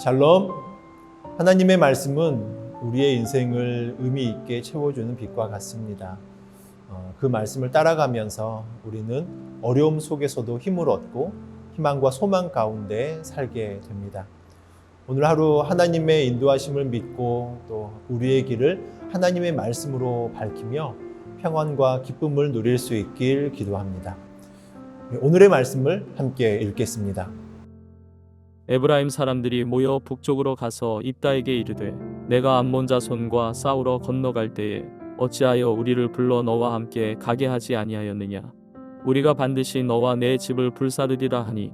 샬롬. 하나님의 말씀은 우리의 인생을 의미 있게 채워주는 빛과 같습니다. 그 말씀을 따라가면서 우리는 어려움 속에서도 힘을 얻고 희망과 소망 가운데 살게 됩니다. 오늘 하루 하나님의 인도하심을 믿고 또 우리의 길을 하나님의 말씀으로 밝히며 평안과 기쁨을 누릴 수 있길 기도합니다. 오늘의 말씀을 함께 읽겠습니다. 에브라임 사람들이 모여 북쪽으로 가서 입다에게 이르되 내가 암몬 자손과 싸우러 건너갈 때에 어찌하여 우리를 불러 너와 함께 가게 하지 아니하였느냐. 우리가 반드시 너와 내 집을 불사르리라 하니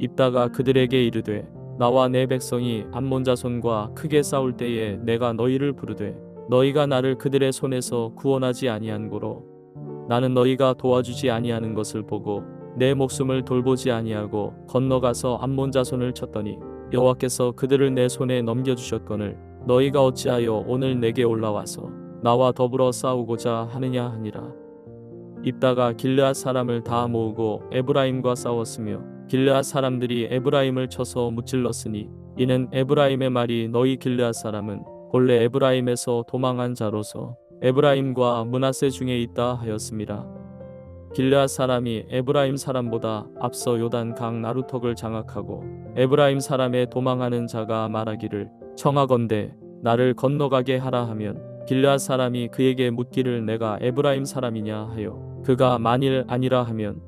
입다가 그들에게 이르되 나와 내 백성이 암몬 자손과 크게 싸울 때에 내가 너희를 부르되 너희가 나를 그들의 손에서 구원하지 아니한 고로 나는 너희가 도와주지 아니하는 것을 보고 내 목숨을 돌보지 아니하고 건너가서 암몬 자손을 쳤더니 여호와께서 그들을 내 손에 넘겨주셨거늘 너희가 어찌하여 오늘 내게 올라와서 나와 더불어 싸우고자 하느냐 하니라. 입다가 길르앗 사람을 다 모으고 에브라임과 싸웠으며 길르앗 사람들이 에브라임을 쳐서 무찔렀으니 이는 에브라임의 말이 너희 길르앗 사람은 본래 에브라임에서 도망한 자로서 에브라임과 므낫세 중에 있다 하였습니다. 길르앗 사람이 에브라임 사람보다 앞서 요단 강 나루턱을 장악하고 에브라임 사람의 도망하는 자가 말하기를 청하건대 나를 건너가게 하라 하면 길르앗 사람이 그에게 묻기를 내가 에브라임 사람이냐 하여 그가 만일 아니라 하면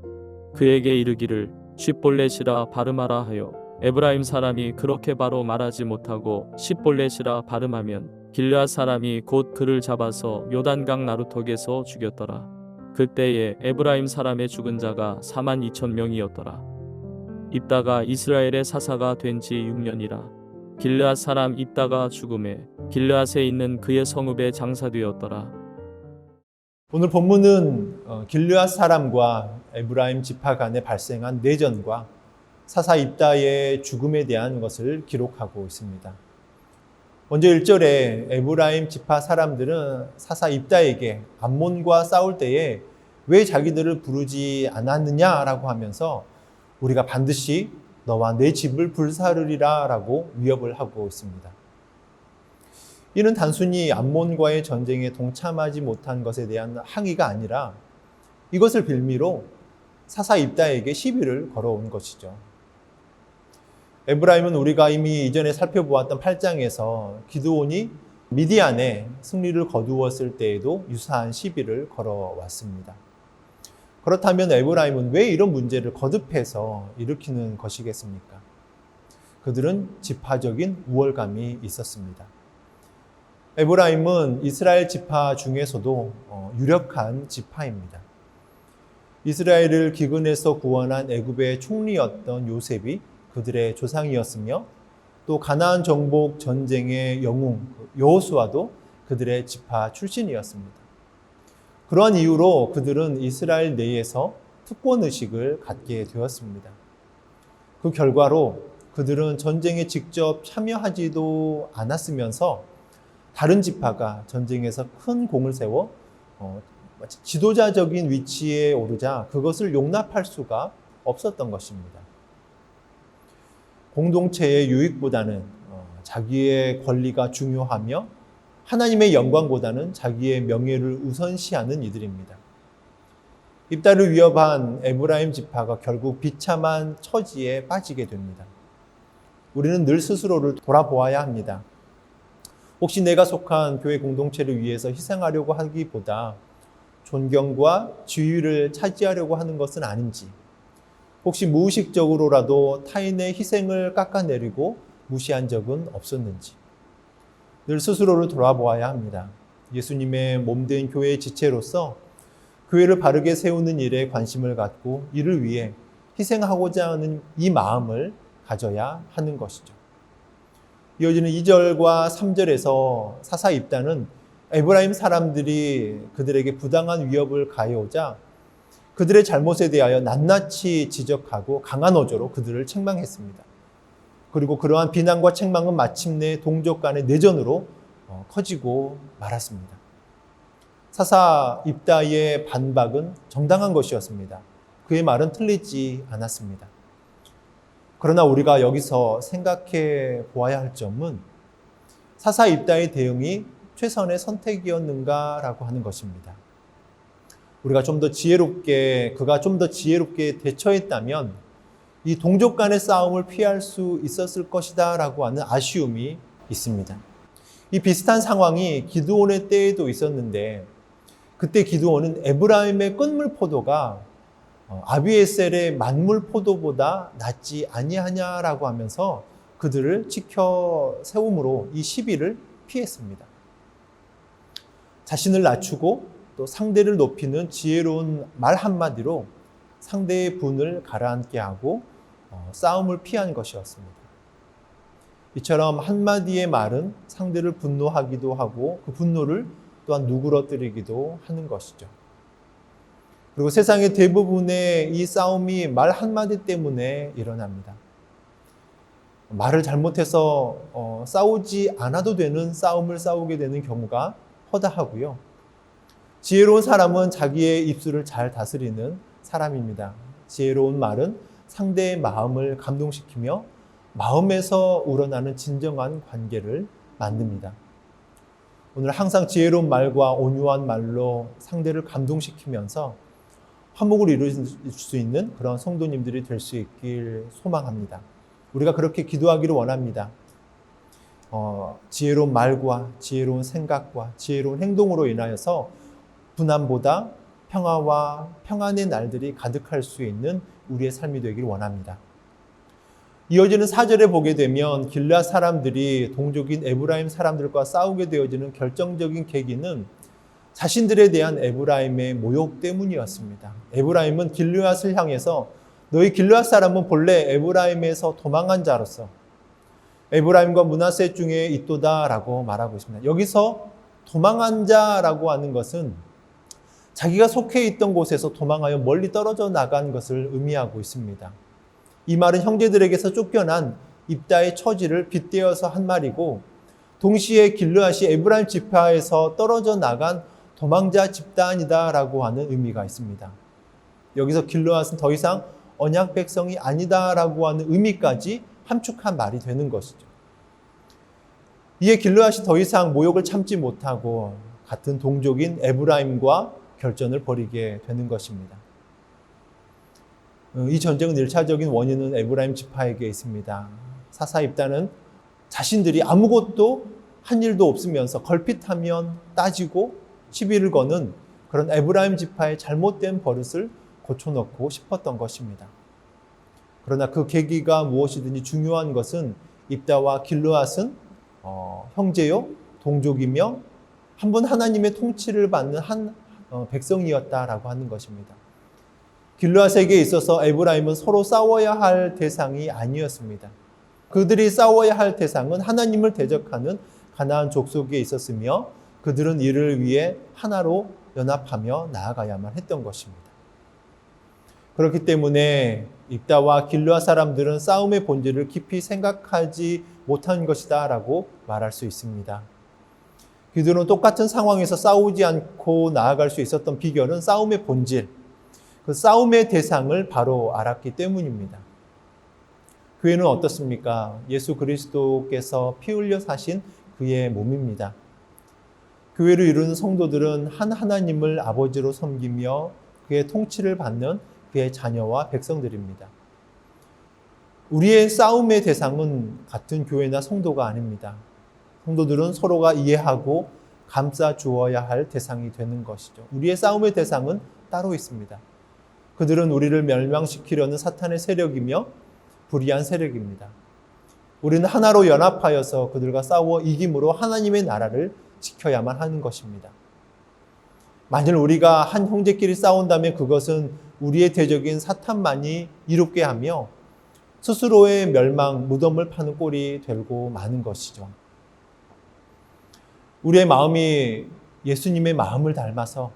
그에게 이르기를 십볼렛이라 발음하라 하여 에브라임 사람이 그렇게 바로 말하지 못하고 십볼렛이라 발음하면 길르앗 사람이 곧 그를 잡아서 요단강 나루턱에서 죽였더라. 그때에 에브라임 사람의 죽은 자가 42,000명이었더라. 입다가 이스라엘의 사사가 된 지 6년이라. 길르앗 사람 입다가 죽음에 길르앗에 있는 그의 성읍에 장사되었더라. 오늘 본문은 길르앗 사람과 에브라임 지파 간에 발생한 내전과 사사 입다의 죽음에 대한 것을 기록하고 있습니다. 먼저 1절에 에브라임 지파 사람들은 사사 입다에게 암몬과 싸울 때에 왜 자기들을 부르지 않았느냐라고 하면서 우리가 반드시 너와 내 집을 불사르리라 라고 위협을 하고 있습니다. 이는 단순히 암몬과의 전쟁에 동참하지 못한 것에 대한 항의가 아니라 이것을 빌미로 사사 입다에게 시비를 걸어온 것이죠. 에브라임은 우리가 이미 이전에 살펴보았던 8장에서 기드온이 미디안에 승리를 거두었을 때에도 유사한 시비를 걸어왔습니다. 그렇다면 에브라임은 왜 이런 문제를 거듭해서 일으키는 것이겠습니까? 그들은 지파적인 우월감이 있었습니다. 에브라임은 이스라엘 지파 중에서도 유력한 지파입니다. 이스라엘을 기근에서 구원한 애굽의 총리였던 요셉이 그들의 조상이었으며 또 가나안 정복 전쟁의 영웅 여호수아도 그들의 지파 출신이었습니다. 그러한 이유로 그들은 이스라엘 내에서 특권의식을 갖게 되었습니다. 그 결과로 그들은 전쟁에 직접 참여하지도 않았으면서 다른 지파가 전쟁에서 큰 공을 세워 지도자적인 위치에 오르자 그것을 용납할 수가 없었던 것입니다. 공동체의 유익보다는 자기의 권리가 중요하며 하나님의 영광보다는 자기의 명예를 우선시하는 이들입니다. 입다를 위협한 에브라임 지파가 결국 비참한 처지에 빠지게 됩니다. 우리는 늘 스스로를 돌아보아야 합니다. 혹시 내가 속한 교회 공동체를 위해서 희생하려고 하기보다 존경과 지위를 차지하려고 하는 것은 아닌지, 혹시 무의식적으로라도 타인의 희생을 깎아내리고 무시한 적은 없었는지 늘 스스로를 돌아보아야 합니다. 예수님의 몸된 교회의 지체로서 교회를 바르게 세우는 일에 관심을 갖고 이를 위해 희생하고자 하는 이 마음을 가져야 하는 것이죠. 이어지는 2절과 3절에서 사사 입다는 에브라임 사람들이 그들에게 부당한 위협을 가해오자 그들의 잘못에 대하여 낱낱이 지적하고 강한 어조로 그들을 책망했습니다. 그리고 그러한 비난과 책망은 마침내 동족 간의 내전으로 커지고 말았습니다. 사사 입다의 반박은 정당한 것이었습니다. 그의 말은 틀리지 않았습니다. 그러나 우리가 여기서 생각해 보아야 할 점은 사사 입다의 대응이 최선의 선택이었는가라고 하는 것입니다. 우리가 좀 더 지혜롭게, 그가 좀 더 지혜롭게 대처했다면 이 동족 간의 싸움을 피할 수 있었을 것이다 라고 하는 아쉬움이 있습니다. 이 비슷한 상황이 기드온의 때에도 있었는데 그때 기드온은 에브라임의 끈물 포도가 아비에셀의 만물 포도보다 낫지 아니하냐라고 하면서 그들을 지켜 세움으로 이 시비를 피했습니다. 자신을 낮추고 또 상대를 높이는 지혜로운 말 한마디로 상대의 분을 가라앉게 하고 싸움을 피한 것이었습니다. 이처럼 한마디의 말은 상대를 분노하기도 하고 그 분노를 또한 누그러뜨리기도 하는 것이죠. 그리고 세상의 대부분의 이 싸움이 말 한마디 때문에 일어납니다. 말을 잘못해서 싸우지 않아도 되는 싸움을 싸우게 되는 경우가 허다하고요. 지혜로운 사람은 자기의 입술을 잘 다스리는 사람입니다. 지혜로운 말은 상대의 마음을 감동시키며 마음에서 우러나는 진정한 관계를 만듭니다. 오늘 항상 지혜로운 말과 온유한 말로 상대를 감동시키면서 화목을 이룰 수 있는 그런 성도님들이 될 수 있길 소망합니다. 우리가 그렇게 기도하기를 원합니다. 지혜로운 말과 지혜로운 생각과 지혜로운 행동으로 인하여서 분함보다 평화와 평안의 날들이 가득할 수 있는 우리의 삶이 되길 원합니다. 이어지는 4절에 보게 되면 길르앗 사람들이 동족인 에브라임 사람들과 싸우게 되어지는 결정적인 계기는 자신들에 대한 에브라임의 모욕 때문이었습니다. 에브라임은 길르앗을 향해서 너희 길르앗 사람은 본래 에브라임에서 도망한 자로서 에브라임과 므낫세 중에 있도다라고 말하고 있습니다. 여기서 도망한 자라고 하는 것은 자기가 속해 있던 곳에서 도망하여 멀리 떨어져 나간 것을 의미하고 있습니다. 이 말은 형제들에게서 쫓겨난 입다의 처지를 빗대어서 한 말이고 동시에 길르앗이 에브라임 지파에서 떨어져 나간 도망자 집단이다라고 하는 의미가 있습니다. 여기서 길르앗은 더 이상 언약 백성이 아니다라고 하는 의미까지 함축한 말이 되는 것이죠. 이에 길르앗이 더 이상 모욕을 참지 못하고 같은 동족인 에브라임과 결전을 벌이게 되는 것입니다. 이 전쟁은 1차적인 원인은 에브라임 지파에게 있습니다. 사사 입다는 자신들이 아무것도 한 일도 없으면서 걸핏하면 따지고 시비를 거는 그런 에브라임 지파의 잘못된 버릇을 고쳐놓고 싶었던 것입니다. 그러나 그 계기가 무엇이든지 중요한 것은 입다와 길르앗은 형제요 동족이며 한 분 하나님의 통치를 받는 한 백성이었다라고 하는 것입니다. 길르앗에게 있어서 에브라임은 서로 싸워야 할 대상이 아니었습니다. 그들이 싸워야 할 대상은 하나님을 대적하는 가나안 족속에 있었으며 그들은 이를 위해 하나로 연합하며 나아가야만 했던 것입니다. 그렇기 때문에 입다와 길르앗 사람들은 싸움의 본질을 깊이 생각하지 못한 것이다 라고 말할 수 있습니다. 그들은 똑같은 상황에서 싸우지 않고 나아갈 수 있었던 비결은 싸움의 본질, 그 싸움의 대상을 바로 알았기 때문입니다. 교회는 어떻습니까? 예수 그리스도께서 피 흘려 사신 그의 몸입니다. 교회를 이루는 성도들은 한 하나님을 아버지로 섬기며 그의 통치를 받는 그의 자녀와 백성들입니다. 우리의 싸움의 대상은 같은 교회나 성도가 아닙니다. 성도들은 서로가 이해하고 감싸 주어야 할 대상이 되는 것이죠. 우리의 싸움의 대상은 따로 있습니다. 그들은 우리를 멸망시키려는 사탄의 세력이며 불의한 세력입니다. 우리는 하나로 연합하여서 그들과 싸워 이김으로 하나님의 나라를 지켜야만 하는 것입니다. 만일 우리가 한 형제끼리 싸운다면 그것은 우리의 대적인 사탄만이 이롭게 하며 스스로의 멸망, 무덤을 파는 꼴이 되고 마는 것이죠. 우리의 마음이 예수님의 마음을 닮아서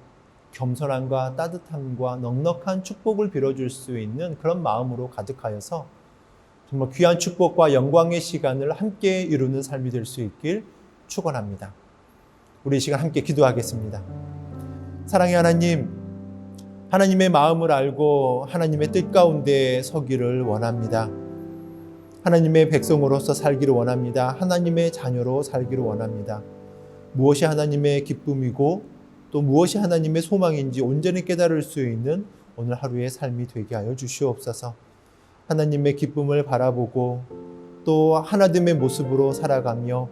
겸손함과 따뜻함과 넉넉한 축복을 빌어줄 수 있는 그런 마음으로 가득하여서 정말 귀한 축복과 영광의 시간을 함께 이루는 삶이 될 수 있길 축원합니다. 우리 이 시간 함께 기도하겠습니다. 사랑의 하나님, 하나님의 마음을 알고 하나님의 뜻 가운데 서기를 원합니다. 하나님의 백성으로서 살기를 원합니다. 하나님의 자녀로 살기를 원합니다. 무엇이 하나님의 기쁨이고 또 무엇이 하나님의 소망인지 온전히 깨달을 수 있는 오늘 하루의 삶이 되게 하여 주시옵소서. 하나님의 기쁨을 바라보고 또 하나됨의 모습으로 살아가며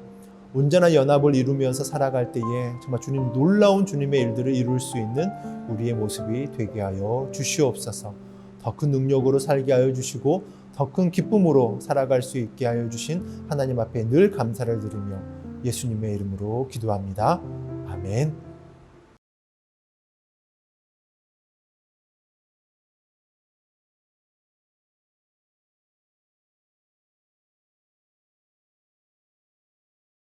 온전한 연합을 이루면서 살아갈 때에 정말 주님 놀라운 주님의 일들을 이룰 수 있는 우리의 모습이 되게 하여 주시옵소서. 더 큰 능력으로 살게 하여 주시고 더 큰 기쁨으로 살아갈 수 있게 하여 주신 하나님 앞에 늘 감사를 드리며 예수님의 이름으로 기도합니다. 아멘.